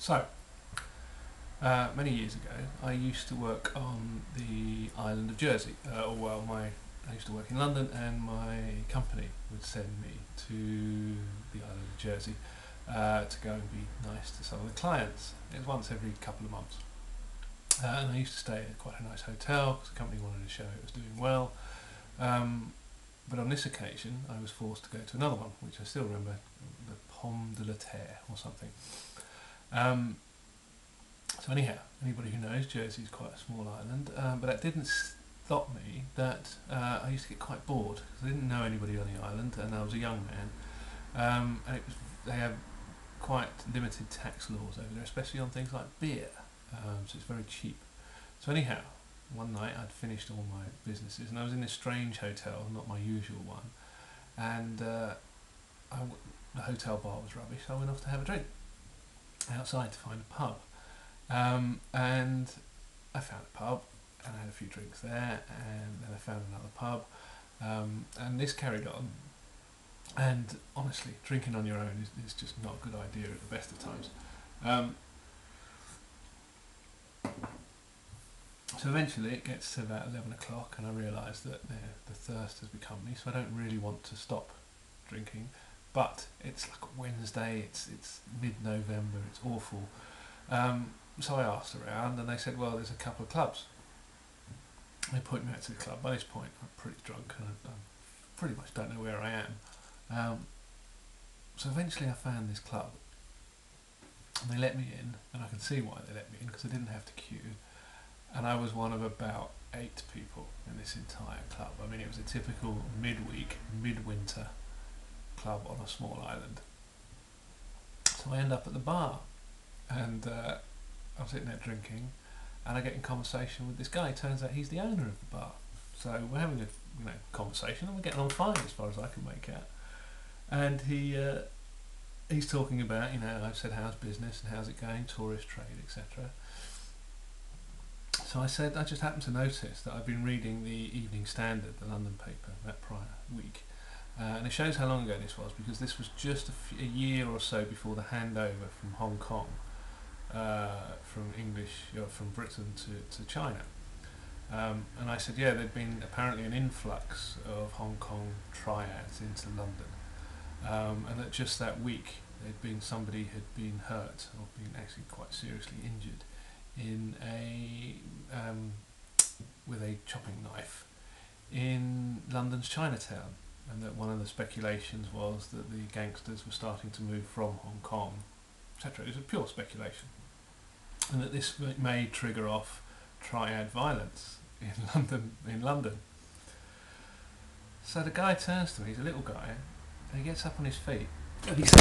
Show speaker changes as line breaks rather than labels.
So, many years ago, I used to work on the island of Jersey. I used to work in London, and my company would send me to the island of Jersey to go and be nice to some of the clients. It was once every couple of months. And I used to stay at quite a nice hotel because the company wanted to show it was doing well. But on this occasion, I was forced to go to another one, which I still remember, the Pomme de la Terre or something. So anyhow, anybody who knows, Jersey is quite a small island, but that didn't stop me. That I used to get quite bored because I didn't know anybody on the island, and I was a young man. They have quite limited tax laws over there, especially on things like beer. So it's very cheap. So anyhow, one night I'd finished all my businesses, and I was in this strange hotel, not my usual one, and the hotel bar was rubbish. So I went off to have a drink outside to find a pub. And I found a pub and I had a few drinks there, and then I found another pub, and this carried on. And honestly, drinking on your own is just not a good idea at the best of times. So eventually it gets to about 11 o'clock and I realise that the thirst has become me, so I don't really want to stop drinking. But it's like Wednesday, it's mid-November, it's awful. So I asked around, and they said, well, there's a couple of clubs. They point me out to the club. By this point, I'm pretty drunk, and I pretty much don't know where I am. So eventually I found this club, and they let me in, and I can see why they let me in, because I didn't have to queue, and I was one of about 8 people in this entire club. I mean, it was a typical midweek, midwinter club on a small island. So I end up at the bar, and I'm sitting there drinking, and I get in conversation with this guy. It turns out he's the owner of the bar. So we're having a conversation, and we're getting on fine as far as I can make out. And he's talking about, I've said, how's business and how's it going, tourist trade, etc. So I said, I just happened to notice that I've been reading the Evening Standard, the London paper, that prior week. And it shows how long ago this was, because this was just a year or so before the handover from Hong Kong, from Britain to China. And I said, yeah, there'd been apparently an influx of Hong Kong triads into London, and that just that week somebody had been hurt or been actually quite seriously injured in with a chopping knife in London's Chinatown, and that one of the speculations was that the gangsters were starting to move from Hong Kong, etc. It was a pure speculation, and that this may trigger off triad violence in London. So the guy turns to me, he's a little guy, and he gets up on his feet, and he says,